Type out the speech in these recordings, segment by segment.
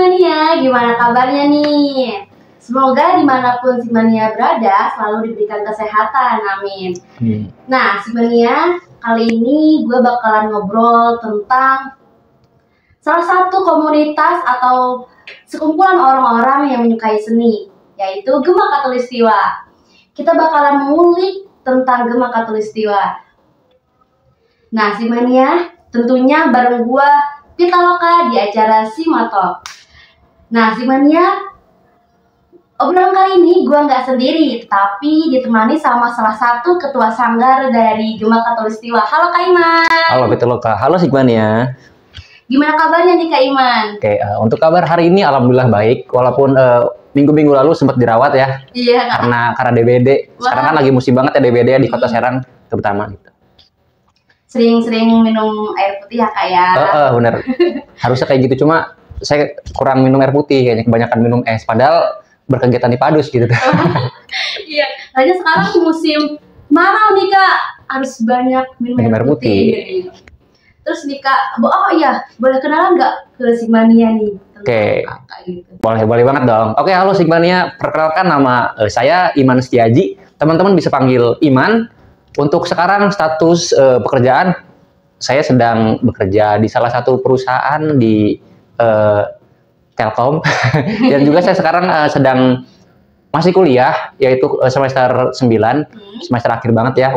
Sigmania, gimana kabarnya nih? Semoga dimanapun Sigmania berada selalu diberikan kesehatan, amin. Nah, Sigmania, kali ini gue bakalan ngobrol tentang salah satu komunitas atau sekumpulan orang-orang yang menyukai seni, yaitu Gema Khatulistiwa. Kita bakalan mengulik tentang Gema Khatulistiwa. Nah, Sigmania, tentunya bareng gue Pitaloka di acara Simotalk. Nah, Sigmania, obrolan kali ini gue nggak sendiri, tapi ditemani sama salah satu ketua sanggar dari Gema Khatulistiwa. Halo Kak Iman. Halo Pitaloka, halo Sigmania. Gimana kabarnya nih Kak Iman? Oke, untuk kabar hari ini alhamdulillah baik, walaupun minggu-minggu lalu sempat dirawat ya. Iya. Karena DBD. Sekarang kan lagi musim banget ya DBD ya di Kota Serang terutama gitu. Sering-sering minum air putih ya Kak ya? Bener. Harusnya kayak gitu, cuma saya kurang minum air putih kayaknya, kebanyakan minum es. Padahal berkegiatan di Padus gitu. Iya, hanya sekarang musim kemarau nih Kak, harus banyak minum air putih. Terus nih Kak, oh iya, boleh kenalan nggak ke Sigmania nih? Oke, gitu. boleh banget dong. Oke, halo Sigmania, perkenalkan nama saya Iman Setiaji. Teman-teman bisa panggil Iman. Untuk sekarang status pekerjaan, saya sedang bekerja di salah satu perusahaan di Telkom. Dan juga saya sekarang sedang masih kuliah, yaitu semester 9, semester akhir banget ya,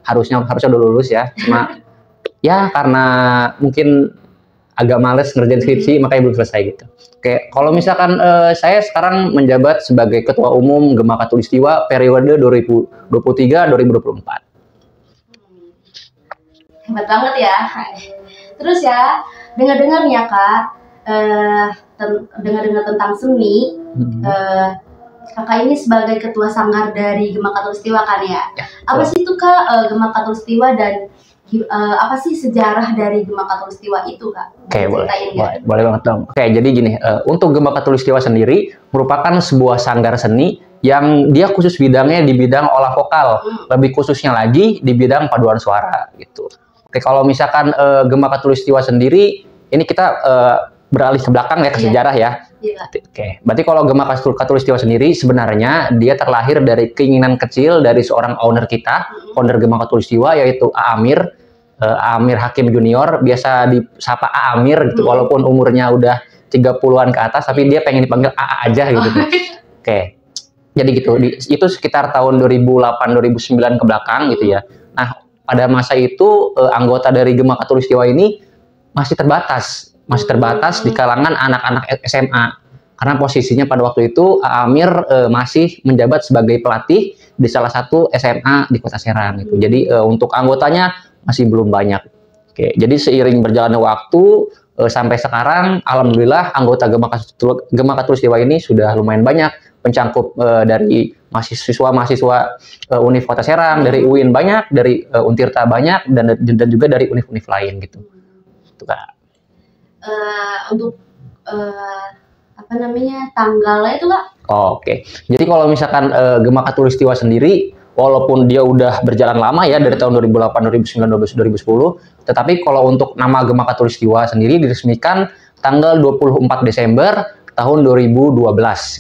harusnya udah lulus ya. Cuma ya karena mungkin agak males ngerjain skripsi, makanya belum selesai gitu. Oke, kalau misalkan saya sekarang menjabat sebagai Ketua Umum Gema Khatulistiwa periode 2023-2024. Hebat banget ya. Terus ya, dengar-dengar nih ya Kak, dengar-dengar tentang seni, Kakak ini sebagai Ketua Sanggar dari Gema Khatulistiwa kan ya? Apa sih itu Kak Gema Khatulistiwa dan apa sih sejarah dari Gema Khatulistiwa itu Kak? Oke, boleh banget dong. Oke, jadi gini, untuk Gema Khatulistiwa sendiri merupakan sebuah sanggar seni yang dia khusus bidangnya di bidang olah vokal, lebih khususnya lagi di bidang paduan suara gitu. Oke, kalau misalkan Gema Khatulistiwa sendiri, ini kita beralih ke belakang ya, ke sejarah ya. Oke, berarti kalau Gema Khatulistiwa sendiri sebenarnya dia terlahir dari keinginan kecil dari seorang owner kita, founder Gema Khatulistiwa, yaitu Amir Hakim Junior, biasa disapa Amir gitu, walaupun umurnya udah 30-an ke atas, tapi dia pengen dipanggil AA aja gitu. Oke, jadi gitu, itu sekitar tahun 2008-2009 ke belakang gitu ya. Nah, pada masa itu anggota dari Gema Khatulistiwa ini masih terbatas di kalangan anak-anak SMA. Karena posisinya pada waktu itu Amir masih menjabat sebagai pelatih di salah satu SMA di Kota Serang gitu. Jadi untuk anggotanya masih belum banyak. Oke, jadi seiring berjalannya waktu sampai sekarang, alhamdulillah anggota Gema Khatulistiwa ini sudah lumayan banyak, pencangkup dari mahasiswa Univ Kota Serang, dari UIN banyak, dari Untirta banyak, dan juga dari univ-univ lain gitu. Itu Kak. Untuk apa namanya tanggalnya itu Kak? Oke. Jadi kalau misalkan Gema Khatulistiwa sendiri, walaupun dia udah berjalan lama ya dari tahun 2008, 2009, 2010, tetapi kalau untuk nama Gema Khatulistiwa sendiri diresmikan tanggal 24 Desember tahun 2012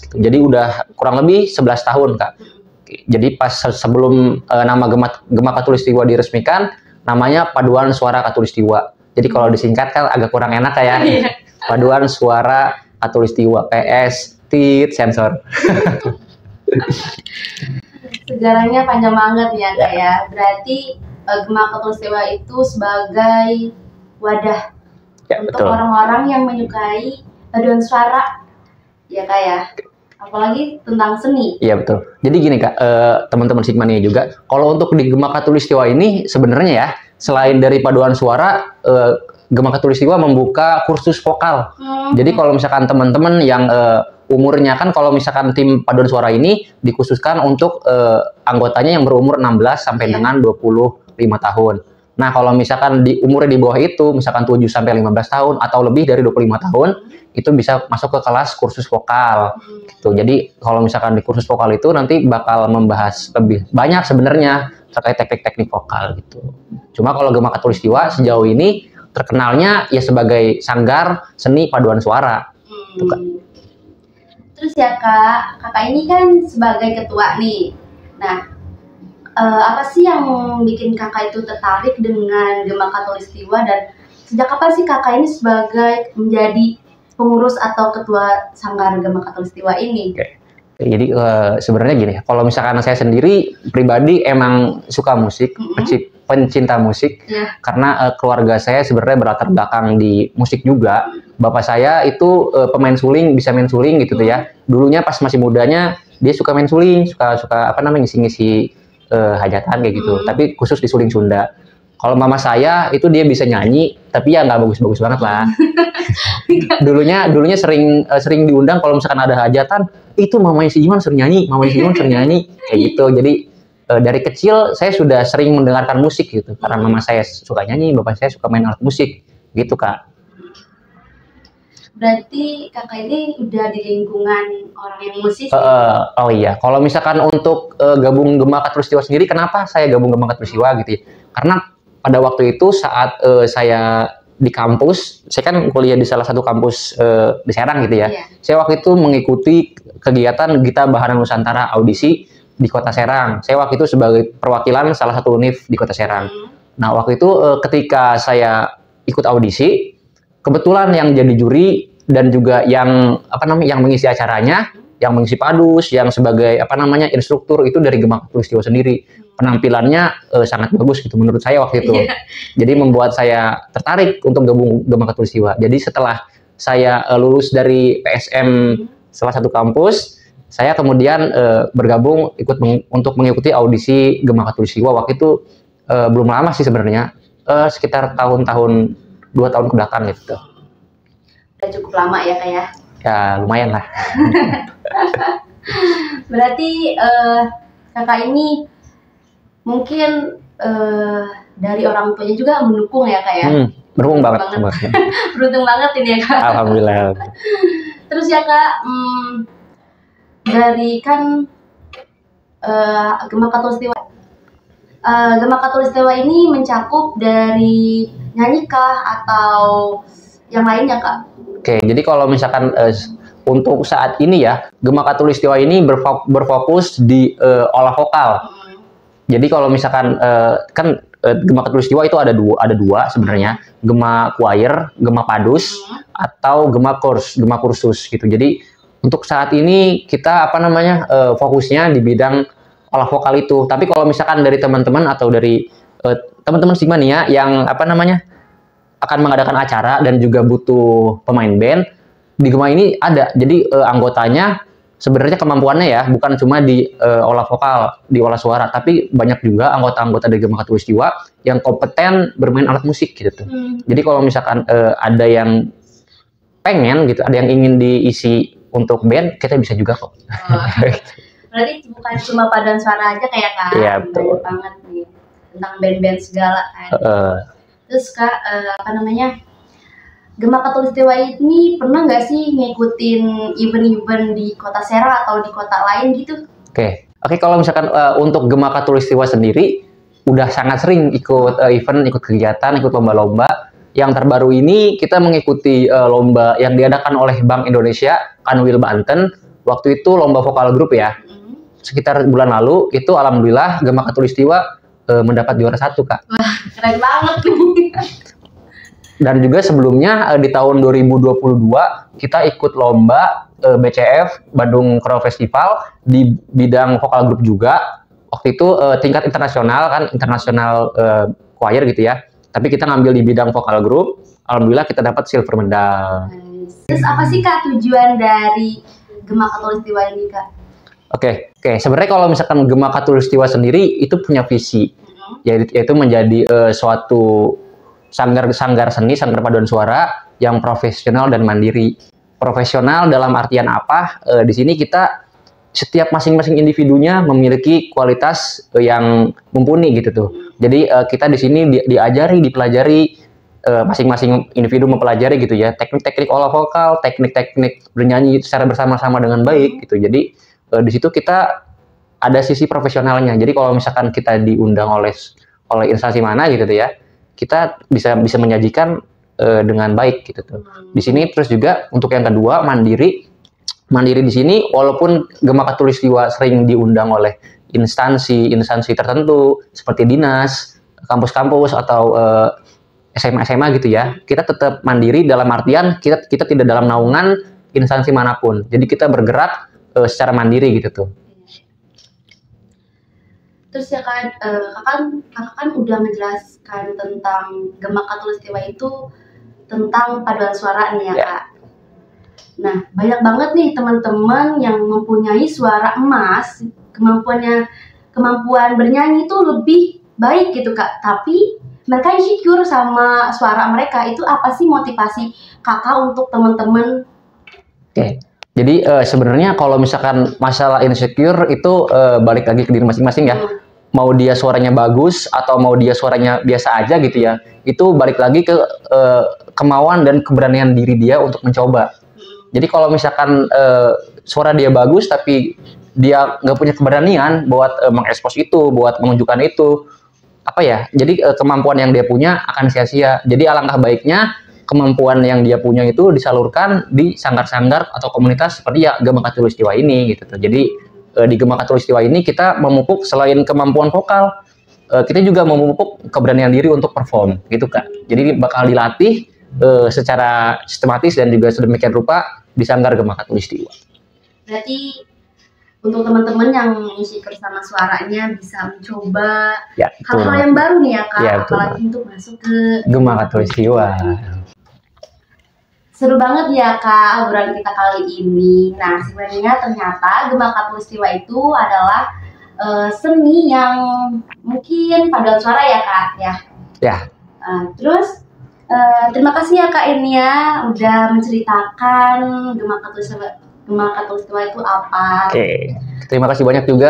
gitu. Jadi udah kurang lebih 11 tahun Kak. Jadi pas sebelum nama Gema Khatulistiwa diresmikan, namanya Paduan Suara Khatulistiwa. Jadi kalau disingkat kan agak kurang enak kayak Paduan Suara Khatulistiwa, PS tit sensor. Sejarahnya panjang banget ya Kak ya. Berarti Gema Khatulistiwa itu sebagai wadah untuk orang-orang yang menyukai paduan suara ya Kak ya. Apalagi tentang seni. Iya betul. Jadi gini Kak, teman-teman Sigmania juga, kalau untuk di Gema Khatulistiwa ini sebenarnya ya, selain dari paduan suara, Gema Khatulistiwa membuka kursus vokal. Jadi kalau misalkan teman-teman yang umurnya kan, kalau misalkan tim paduan suara ini dikhususkan untuk anggotanya yang berumur 16 sampai dengan 25 tahun. Nah, kalau misalkan umurnya di bawah itu, misalkan 7 sampai 15 tahun atau lebih dari 25 tahun, itu bisa masuk ke kelas kursus vokal. Gitu. Jadi, kalau misalkan di kursus vokal itu nanti bakal membahas lebih banyak sebenarnya terkait teknik-teknik vokal gitu. Cuma kalau Gema Khatulistiwa sejauh ini terkenalnya ya sebagai sanggar seni paduan suara. Gitu, Kak. Terus ya kakak ini kan sebagai ketua nih. Nah, apa sih yang bikin kakak itu tertarik dengan Gema Katulistiwa, dan sejak kapan sih kakak ini sebagai menjadi pengurus atau ketua Sanggar Gema Katulistiwa ini? Oke. Jadi sebenarnya gini, kalau misalkan saya sendiri pribadi emang suka musik, pencinta musik, karena keluarga saya sebenarnya berlatar belakang di musik juga. Bapak saya itu pemain suling, bisa main suling gitu tuh ya. Dulunya pas masih mudanya dia suka main suling, suka apa namanya ngisi-ngisi hajatan kayak gitu. Tapi khusus di suling Sunda. Kalau mama saya itu dia bisa nyanyi, tapi ya nggak bagus-bagus banget lah. dulunya sering diundang kalau misalkan ada hajatan, itu mamanya si Iman sering nyanyi, kayak gitu. Jadi dari kecil saya sudah sering mendengarkan musik gitu, karena mama saya suka nyanyi, bapak saya suka main alat musik, gitu Kak. Berarti kakak ini udah di lingkungan orang yang musisi? Oh iya, kalau misalkan untuk gabung Gema Katulistiwa sendiri, kenapa saya gabung Gema Katulistiwa gitu ya? Karena pada waktu itu saat saya di kampus, saya kan kuliah di salah satu kampus di Serang gitu ya. Saya waktu itu mengikuti kegiatan Gita Bahana Nusantara audisi di Kota Serang. Saya waktu itu sebagai perwakilan salah satu univ di Kota Serang. Nah waktu itu ketika saya ikut audisi, kebetulan yang jadi juri dan juga yang yang mengisi acaranya, yang mengisi padus, yang sebagai instruktur itu dari Gema Katulistiwa sendiri. Penampilannya sangat bagus gitu menurut saya waktu itu. Jadi membuat saya tertarik untuk gabung Gema Katulistiwa. Jadi setelah saya lulus dari PSM salah satu kampus, saya kemudian bergabung untuk mengikuti audisi Gema Katulistiwa. Waktu itu belum lama sih sebenarnya, sekitar 2 tahun kebelakang gitu. Udah cukup lama ya Kak ya? Ya lumayan lah. Berarti kakak ini mungkin dari orang tuanya juga mendukung ya Kak ya? Beruntung banget. Beruntung banget ini ya Kak. Alhamdulillah. Terus ya Kak, dari kan Gema Katulistiwa, Gema Katulistiwa ini mencakup dari nyanyi kah atau yang lainnya Kak? Oke, jadi kalau misalkan untuk saat ini ya, Gema Katulistiwa ini berfokus di olah vokal. Jadi kalau misalkan Gema Katulistiwa itu ada dua sebenarnya, Gema choir, Gema padus, atau Gema kursus gitu. Jadi untuk saat ini kita fokusnya di bidang olah vokal itu. Tapi kalau misalkan dari teman-teman atau dari teman-teman Sigmania yang akan mengadakan acara dan juga butuh pemain band, di Gema ini ada. Jadi anggotanya sebenarnya kemampuannya ya bukan cuma di olah vokal, di olah suara, tapi banyak juga anggota-anggota dari Gema Katulistiwa yang kompeten bermain alat musik gitu. Jadi kalau misalkan ada yang pengen gitu, ada yang ingin diisi untuk band, kita bisa juga kok. Berarti bukan cuma paduan suara aja kayak Kak? Iya betul. Banyak banget nih tentang band-band segala kan. Terus Kak, Gema Katulistiwa ini pernah nggak sih ngikutin event-event di Kota Serang atau di kota lain gitu? Oke, kalau misalkan untuk Gema Katulistiwa sendiri udah sangat sering ikut event, ikut kegiatan, ikut lomba-lomba. Yang terbaru ini kita mengikuti lomba yang diadakan oleh Bank Indonesia, Kanwil Banten. Waktu itu lomba vokal grup ya. Sekitar bulan lalu itu alhamdulillah Gema Katulistiwa mendapat juara 1 Kak. Wah, keren banget nih. Dan juga sebelumnya di tahun 2022 kita ikut lomba BCF Bandung Crow Festival di bidang vokal grup juga. Waktu itu tingkat internasional kan, internasional choir gitu ya. Tapi kita ngambil di bidang vokal grup. Alhamdulillah kita dapat silver medal. Terus apa sih Kak tujuan dari Gema Katulistiwa ini Kak? Oke. Sebenarnya kalau misalkan Gema Katulistiwa sendiri itu punya visi, yaitu menjadi suatu sanggar seni, sanggar paduan suara yang profesional dan mandiri. Profesional dalam artian apa? Di sini kita setiap masing-masing individunya memiliki kualitas yang mumpuni gitu tuh. Jadi kita di sini dipelajari masing-masing individu mempelajari gitu ya, teknik-teknik olah vokal, teknik-teknik bernyanyi secara bersama-sama dengan baik gitu. Jadi di situ kita ada sisi profesionalnya. Jadi kalau misalkan kita diundang oleh instansi mana gitu ya, kita bisa menyajikan dengan baik gitu tuh. Di sini terus juga untuk yang kedua mandiri di sini walaupun Gema Khatulistiwa sering diundang oleh instansi tertentu seperti dinas, kampus-kampus atau SMA gitu ya, kita tetap mandiri dalam artian kita tidak dalam naungan instansi manapun. Jadi kita bergerak secara mandiri gitu tuh. Terus ya kan, kakak kan udah menjelaskan tentang Gema Khatulistiwa itu tentang paduan suara nih ya Kak. Nah, banyak banget nih teman-teman yang mempunyai suara emas, kemampuan bernyanyi itu lebih baik gitu Kak. Tapi mereka insecure sama suara mereka. Itu apa sih motivasi kakak untuk teman-teman? Oke. Jadi sebenarnya kalau misalkan masalah insecure itu balik lagi ke diri masing-masing ya. Mau dia suaranya bagus atau mau dia suaranya biasa aja gitu ya. Itu balik lagi ke kemauan dan keberanian diri dia untuk mencoba. Jadi kalau misalkan suara dia bagus tapi dia nggak punya keberanian buat mengekspos itu, buat menunjukkan itu, apa ya? Jadi kemampuan yang dia punya akan sia-sia. Jadi alangkah baiknya kemampuan yang dia punya itu disalurkan di sanggar-sanggar atau komunitas seperti ya Gema Khatulistiwa ini gitu. Jadi di Gema Khatulistiwa ini kita memupuk selain kemampuan vokal, kita juga memupuk keberanian diri untuk perform gitu Kak. Jadi bakal dilatih secara sistematis dan juga sedemikian rupa di sanggar Gema Khatulistiwa. Berarti untuk teman-teman yang insecure sama suaranya bisa mencoba hal-hal yang baru nih ya Kak, apalagi untuk masuk ke Gema Khatulistiwa. Seru banget ya Kak obrolan kita kali ini. Nah sebenarnya ternyata Gema Khatulistiwa itu adalah seni yang mungkin paduan suara ya Kak ya. Terus terima kasih ya Kak Enia udah menceritakan Gema Khatulistiwa itu apa. Oke. Terima kasih banyak juga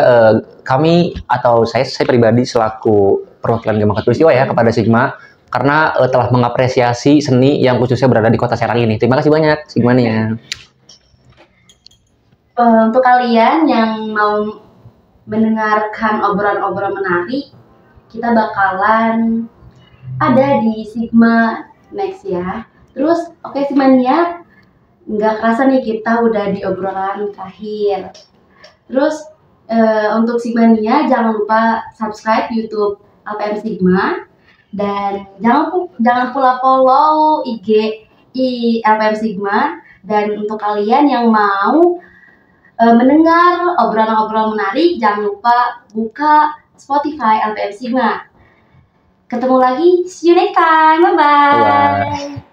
kami atau saya pribadi selaku perwakilan Gema Khatulistiwa ya kepada Sigma karena telah mengapresiasi seni yang khususnya berada di Kota Serang ini. Terima kasih banyak Sigmania. Untuk kalian yang mau mendengarkan obrolan-obrolan menarik, kita bakalan ada di Sigma Next ya. Terus oke Sigmania, nggak kerasa nih kita udah di obrolan terakhir. Terus untuk Sigmania jangan lupa subscribe YouTube LPM Sigma dan jangan pula follow IG LPM Sigma. Dan untuk kalian yang mau mendengar obrolan-obrolan menarik, jangan lupa buka Spotify LPM Sigma. Ketemu lagi, see you next time, bye bye.